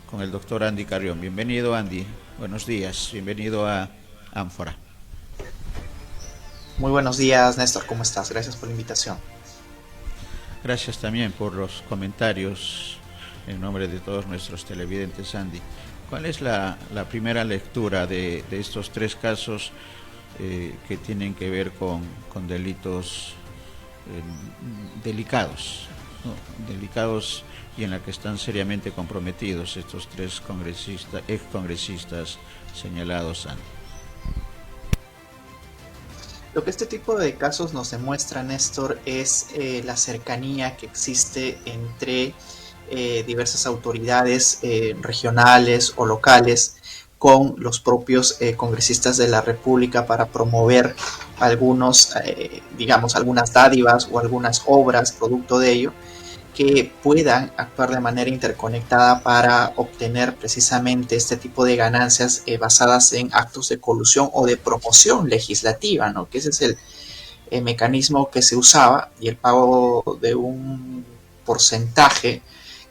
con el doctor Andy Carrión. Bienvenido, Andy. Buenos días. Bienvenido a Ánfora. Muy buenos días, Néstor, ¿cómo estás? Gracias por la invitación. Gracias también por los comentarios en nombre de todos nuestros televidentes, Andy. ¿Cuál es la primera lectura de estos tres casos que tienen que ver con delitos delicados, ¿no? Delicados y en la que están seriamente comprometidos estos tres ex congresistas señalados, Andy? Lo que este tipo de casos nos demuestra, Néstor, es la cercanía que existe entre diversas autoridades regionales o locales con los propios congresistas de la República para promover digamos, algunas dádivas o algunas obras producto de ello, que puedan actuar de manera interconectada para obtener precisamente este tipo de ganancias basadas en actos de colusión o de promoción legislativa, ¿no? Que ese es el mecanismo que se usaba, y el pago de un porcentaje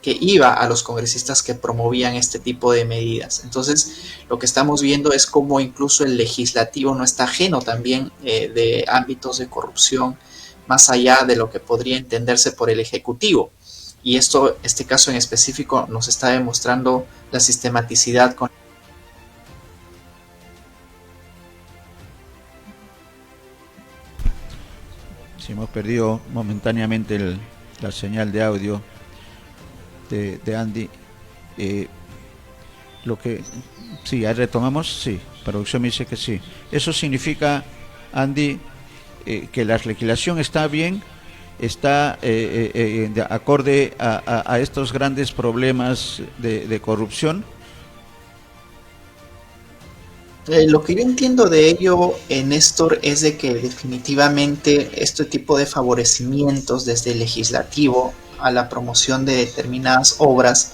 que iba a los congresistas que promovían este tipo de medidas. Entonces, lo que estamos viendo es cómo incluso el legislativo no está ajeno también de ámbitos de corrupción más allá de lo que podría entenderse por el ejecutivo. Y este caso en específico nos está demostrando la sistematicidad con... Si hemos perdido momentáneamente la señal de audio de Andy, eh, lo que sí, ahí retomamos, sí, producción me dice que sí. Eso significa, Andy, que la legislación está bien, está de acorde a estos grandes problemas de corrupción. Lo que yo entiendo de ello, Néstor, es de que definitivamente este tipo de favorecimientos desde el legislativo a la promoción de determinadas obras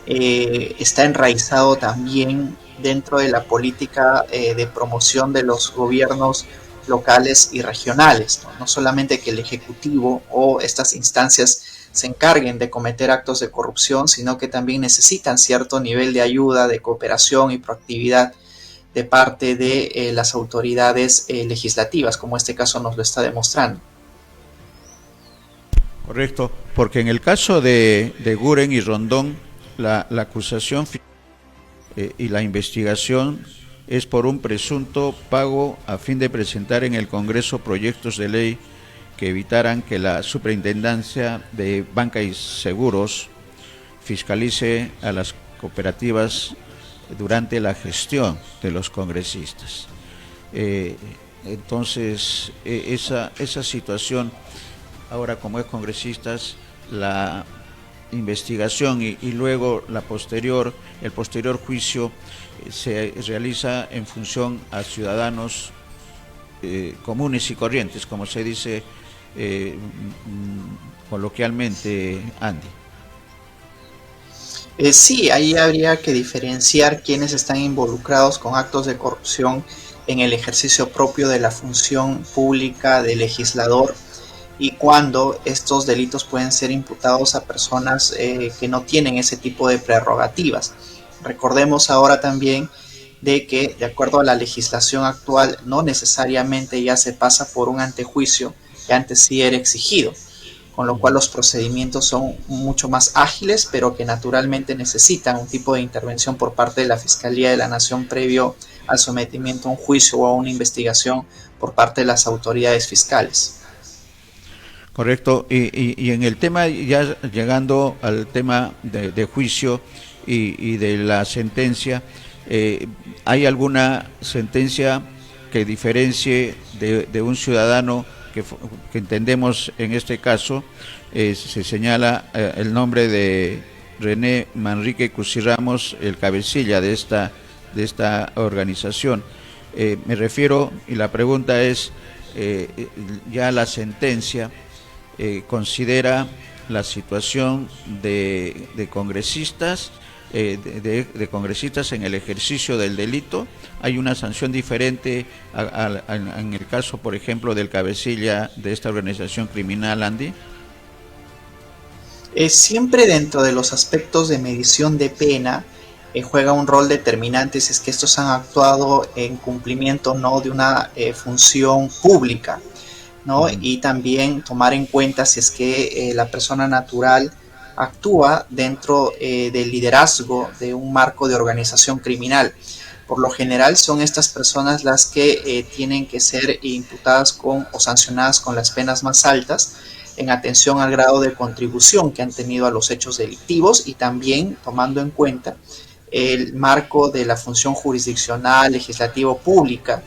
está enraizado también dentro de la política de promoción de los gobiernos locales y regionales, ¿no? No solamente que el Ejecutivo o estas instancias se encarguen de cometer actos de corrupción, sino que también necesitan cierto nivel de ayuda, de cooperación y proactividad de parte de las autoridades legislativas, como este caso nos lo está demostrando. Correcto, porque en el caso de Guren y Rondón, la acusación y la investigación es por un presunto pago a fin de presentar en el Congreso proyectos de ley que evitaran que la Superintendencia de Banca y Seguros fiscalice a las cooperativas durante la gestión de los congresistas. Eh, entonces, esa situación, ahora como es congresistas, la investigación y luego el posterior juicio se realiza en función a ciudadanos comunes y corrientes, como se dice coloquialmente, Andy. Sí, ahí habría que diferenciar quienes están involucrados con actos de corrupción en el ejercicio propio de la función pública del legislador y cuando estos delitos pueden ser imputados a personas que no tienen ese tipo de prerrogativas. Recordemos ahora también de que, de acuerdo a la legislación actual, no necesariamente ya se pasa por un antejuicio que antes sí era exigido, con lo cual los procedimientos son mucho más ágiles, pero que naturalmente necesitan un tipo de intervención por parte de la Fiscalía de la Nación previo al sometimiento a un juicio o a una investigación por parte de las autoridades fiscales. Correcto, y en el tema, ya llegando al tema de juicio y de la sentencia, ¿hay alguna sentencia que diferencie de un ciudadano que entendemos en este caso? Se señala el nombre de René Manrique Cusiramos, el cabecilla de esta organización. Me refiero, y la pregunta es, ya la sentencia considera la situación de congresistas, de congresistas en el ejercicio del delito. Hay una sanción diferente en el caso, por ejemplo, del cabecilla de esta organización criminal, Andy. Siempre dentro de los aspectos de medición de pena, juega un rol determinante si es que estos han actuado en cumplimiento no de una función pública, ¿no? Y también tomar en cuenta si es que la persona natural actúa dentro del liderazgo de un marco de organización criminal. Por lo general son estas personas las que tienen que ser imputadas con o sancionadas con las penas más altas en atención al grado de contribución que han tenido a los hechos delictivos y también tomando en cuenta el marco de la función jurisdiccional, legislativo, pública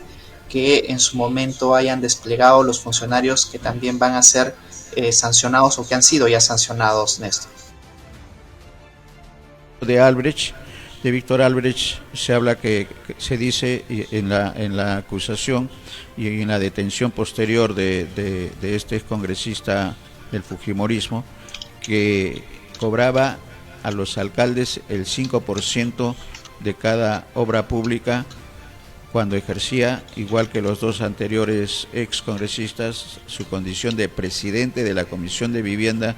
que en su momento hayan desplegado los funcionarios que también van a ser sancionados o que han sido ya sancionados, Néstor. De Albrecht, de Víctor Albrecht, se habla que se dice en la acusación y en la detención posterior de este congresista del Fujimorismo, que cobraba a los alcaldes el 5% de cada obra pública cuando ejercía, igual que los dos anteriores excongresistas, su condición de presidente de la Comisión de Vivienda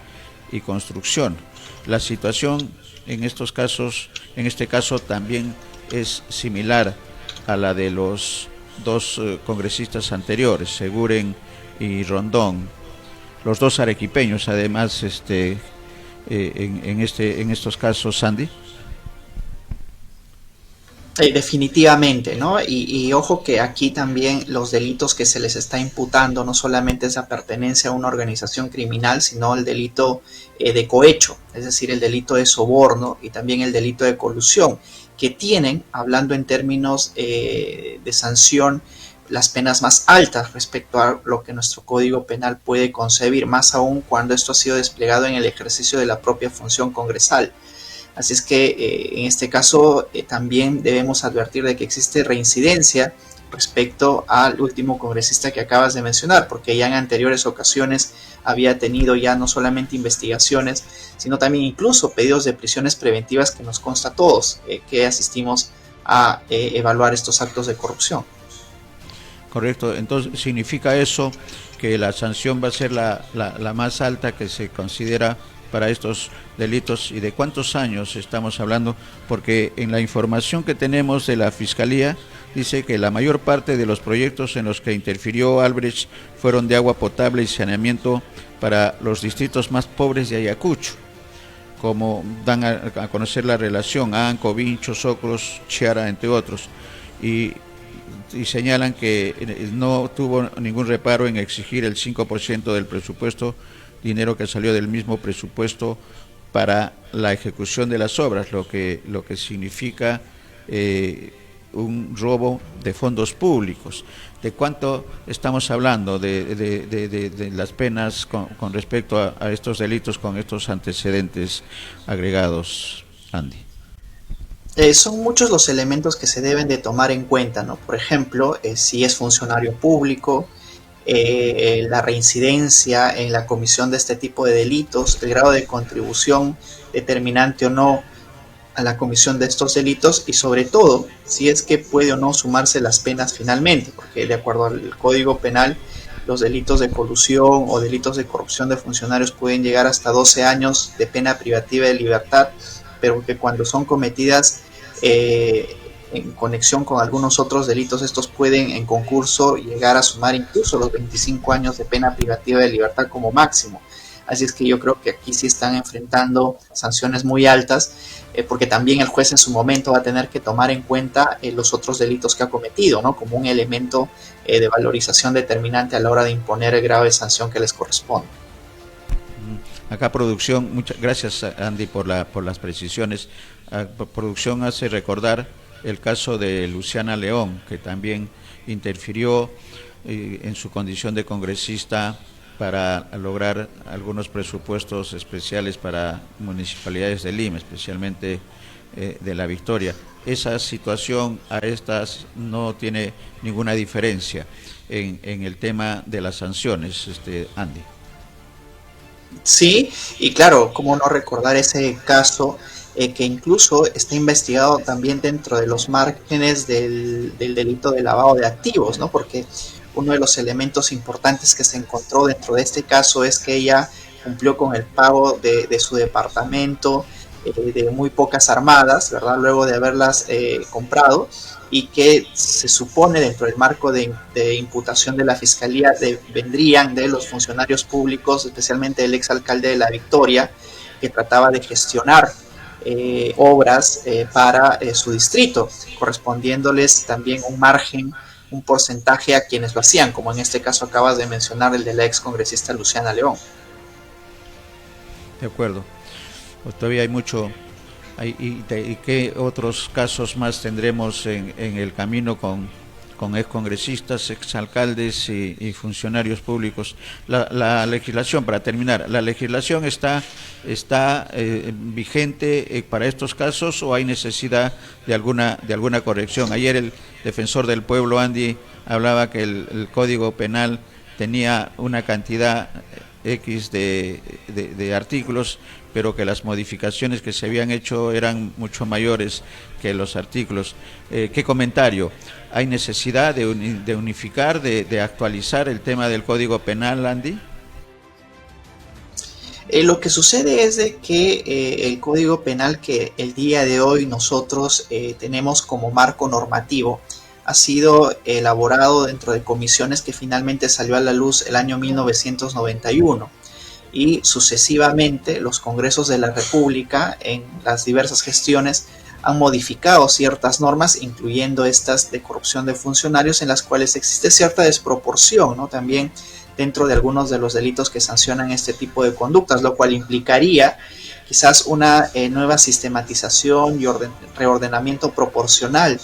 y Construcción. La situación en estos casos, en este caso también es similar a la de los dos congresistas anteriores, Seguren y Rondón, los dos arequipeños, además, en estos casos, Sandy. Definitivamente, ¿no? Y ojo que aquí también los delitos que se les está imputando no solamente es la pertenencia a una organización criminal, sino el delito de cohecho, es decir, el delito de soborno y también el delito de colusión, que tienen, hablando en términos de sanción, las penas más altas respecto a lo que nuestro Código Penal puede concebir, más aún cuando esto ha sido desplegado en el ejercicio de la propia función congresal. Así es que en este caso también debemos advertir de que existe reincidencia respecto al último congresista que acabas de mencionar, porque ya en anteriores ocasiones había tenido ya no solamente investigaciones, sino también incluso pedidos de prisiones preventivas que nos consta a todos que asistimos a evaluar estos actos de corrupción. Correcto, entonces significa eso que la sanción va a ser la más alta que se considera para estos delitos. ¿Y de cuántos años estamos hablando? Porque en la información que tenemos de la Fiscalía dice que la mayor parte de los proyectos en los que interfirió Albrecht fueron de agua potable y saneamiento para los distritos más pobres de Ayacucho, como dan a conocer la relación Anco, Vincho, Socros, Chiara, entre otros, y señalan que no tuvo ningún reparo en exigir el 5% del presupuesto, dinero que salió del mismo presupuesto para la ejecución de las obras, lo que significa un robo de fondos públicos. ¿De cuánto estamos hablando de las penas con respecto a estos delitos con estos antecedentes agregados, Andy? Son muchos los elementos que se deben de tomar en cuenta, ¿no? Por ejemplo, si es funcionario público, la reincidencia en la comisión de este tipo de delitos, el grado de contribución determinante o no a la comisión de estos delitos y sobre todo si es que puede o no sumarse las penas finalmente, porque de acuerdo al Código Penal los delitos de colusión o delitos de corrupción de funcionarios pueden llegar hasta 12 años de pena privativa de libertad, pero que cuando son cometidas en conexión con algunos otros delitos, estos pueden en concurso llegar a sumar incluso los 25 años de pena privativa de libertad como máximo. Así es que yo creo que aquí sí están enfrentando sanciones muy altas, porque también el juez en su momento va a tener que tomar en cuenta los otros delitos que ha cometido, ¿no? Como un elemento de valorización determinante a la hora de imponer el grado de sanción que les corresponde. Acá producción, muchas gracias Andy por las precisiones. Producción hace recordar el caso de Luciana León, que también interfirió en su condición de congresista para lograr algunos presupuestos especiales para municipalidades de Lima, especialmente de La Victoria. Esa situación a estas no tiene ninguna diferencia en el tema de las sanciones, Andy. Sí, y claro, cómo no recordar ese caso que incluso está investigado también dentro de los márgenes del delito de lavado de activos, ¿no? Porque uno de los elementos importantes que se encontró dentro de este caso es que ella cumplió con el pago de su departamento de muy pocas armadas, ¿verdad? Luego de haberlas comprado, y que se supone dentro del marco de imputación de la Fiscalía vendrían de los funcionarios públicos, especialmente el exalcalde de La Victoria, que trataba de gestionar obras para su distrito, correspondiéndoles también un margen, un porcentaje a quienes lo hacían, como en este caso acabas de mencionar, el de la ex congresista Luciana León. De acuerdo. Pues todavía hay mucho. ¿Y qué otros casos más tendremos en el camino con excongresistas, exalcaldes y funcionarios públicos? La legislación, para terminar, ¿la legislación está vigente para estos casos o hay necesidad de alguna corrección? Ayer el defensor del pueblo, Andy, hablaba que el Código Penal tenía una cantidad X de artículos, pero que las modificaciones que se habían hecho eran mucho mayores que los artículos. ¿Qué comentario? ¿Hay necesidad de unificar, de actualizar el tema del Código Penal, Andy? Lo que sucede es de que el Código Penal que el día de hoy nosotros tenemos como marco normativo ha sido elaborado dentro de comisiones que finalmente salió a la luz el año 1991. Y sucesivamente los congresos de la República en las diversas gestiones han modificado ciertas normas, incluyendo estas de corrupción de funcionarios, en las cuales existe cierta desproporción, ¿no? También dentro de algunos de los delitos que sancionan este tipo de conductas, lo cual implicaría quizás una nueva sistematización y reordenamiento proporcional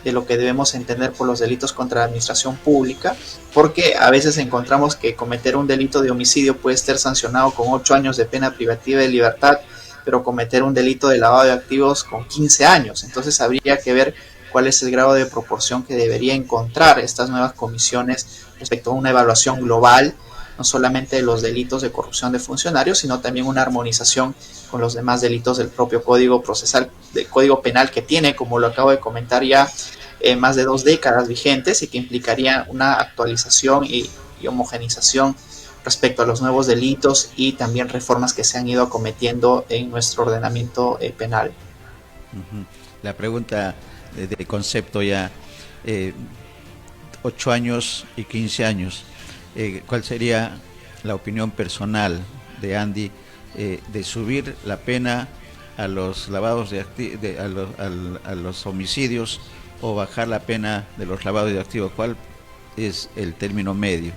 de lo que debemos entender por los delitos contra la administración pública, porque a veces encontramos que cometer un delito de homicidio puede ser sancionado con 8 años de pena privativa de libertad, pero cometer un delito de lavado de activos con 15 años. Entonces habría que ver cuál es el grado de proporción que debería encontrar estas nuevas comisiones respecto a una evaluación global, no solamente de los delitos de corrupción de funcionarios, sino también una armonización con los demás delitos del propio Código Procesal, del Código Penal, que tiene, como lo acabo de comentar, ya más de 2 décadas vigentes, y que implicaría una actualización y homogenización respecto a los nuevos delitos y también reformas que se han ido acometiendo en nuestro ordenamiento penal. La pregunta de concepto ya, 8 años y 15 años, ¿cuál sería la opinión personal de Andy de subir la pena a los lavados a los homicidios o bajar la pena de los lavados de activos? ¿Cuál es el término medio?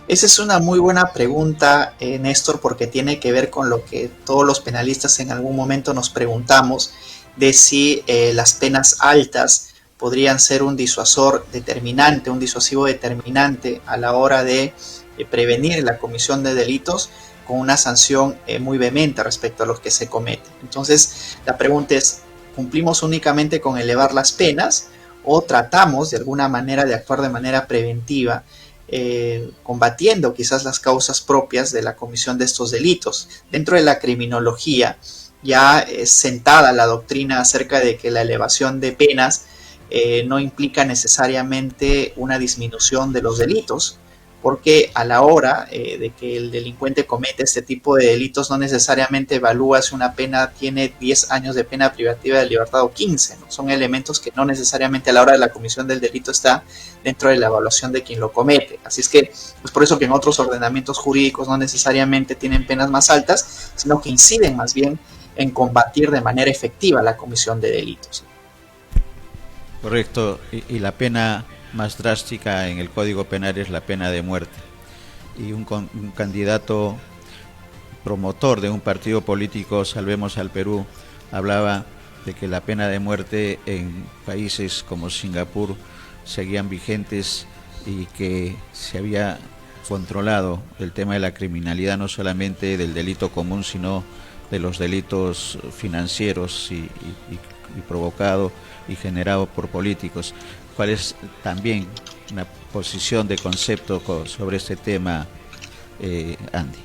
Esa es una muy buena pregunta, Néstor, porque tiene que ver con lo que todos los penalistas en algún momento nos preguntamos, de si las penas altas podrían ser un disuasor determinante, un disuasivo determinante a la hora de prevenir la comisión de delitos con una sanción muy vehemente respecto a los que se cometen. Entonces, la pregunta es, ¿cumplimos únicamente con elevar las penas o tratamos de alguna manera de actuar de manera preventiva, combatiendo quizás las causas propias de la comisión de estos delitos? Dentro de la criminología ya es sentada la doctrina acerca de que la elevación de penas no implica necesariamente una disminución de los delitos, porque a la hora de que el delincuente comete este tipo de delitos no necesariamente evalúa si una pena tiene 10 años de pena privativa de libertad o 15, ¿no? Son elementos que no necesariamente a la hora de la comisión del delito está dentro de la evaluación de quien lo comete. Así es que es por eso que en otros ordenamientos jurídicos no necesariamente tienen penas más altas, sino que inciden más bien en combatir de manera efectiva la comisión de delitos. Correcto, y la pena más drástica en el Código Penal es la pena de muerte. Y un candidato promotor de un partido político, Salvemos al Perú, hablaba de que la pena de muerte en países como Singapur seguían vigentes y que se había controlado el tema de la criminalidad, no solamente del delito común, sino de los delitos financieros y provocado y generado por políticos. ¿Cuál es también una posición de concepto sobre este tema, Andy?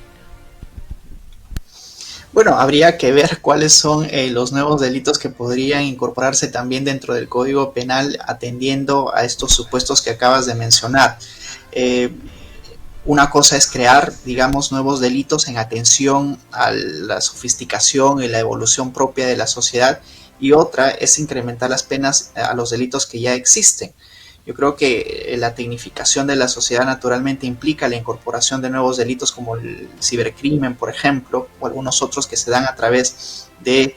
Bueno, habría que ver cuáles son los nuevos delitos que podrían incorporarse también dentro del Código Penal, atendiendo a estos supuestos que acabas de mencionar. Una cosa es crear, digamos, nuevos delitos en atención a la sofisticación y la evolución propia de la sociedad, y otra es incrementar las penas a los delitos que ya existen. Yo creo que la tecnificación de la sociedad naturalmente implica la incorporación de nuevos delitos como el cibercrimen, por ejemplo, o algunos otros que se dan a través de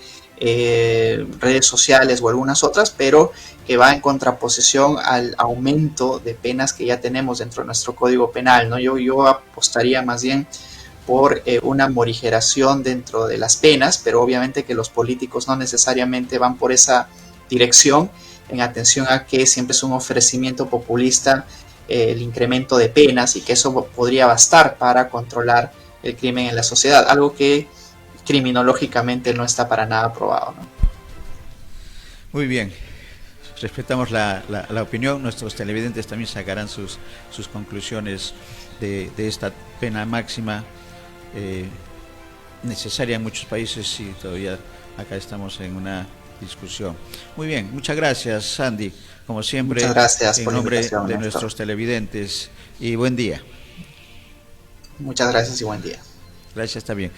redes sociales o algunas otras, pero que va en contraposición al aumento de penas que ya tenemos dentro de nuestro código penal, ¿no? Yo apostaría más bien por una morigeración dentro de las penas, pero obviamente que los políticos no necesariamente van por esa dirección, en atención a que siempre es un ofrecimiento populista el incremento de penas, y que eso podría bastar para controlar el crimen en la sociedad, algo que criminológicamente no está para nada probado, ¿no? Muy bien, respetamos la opinión. Nuestros televidentes también sacarán sus conclusiones de esta pena máxima necesaria en muchos países, y todavía acá estamos en una discusión. Muy bien, muchas gracias, Sandy, como Muchas siempre, gracias en por la nombre invitación, de Néstor. nuestros televidentes, y buen día. Muchas gracias y buen día. Gracias también.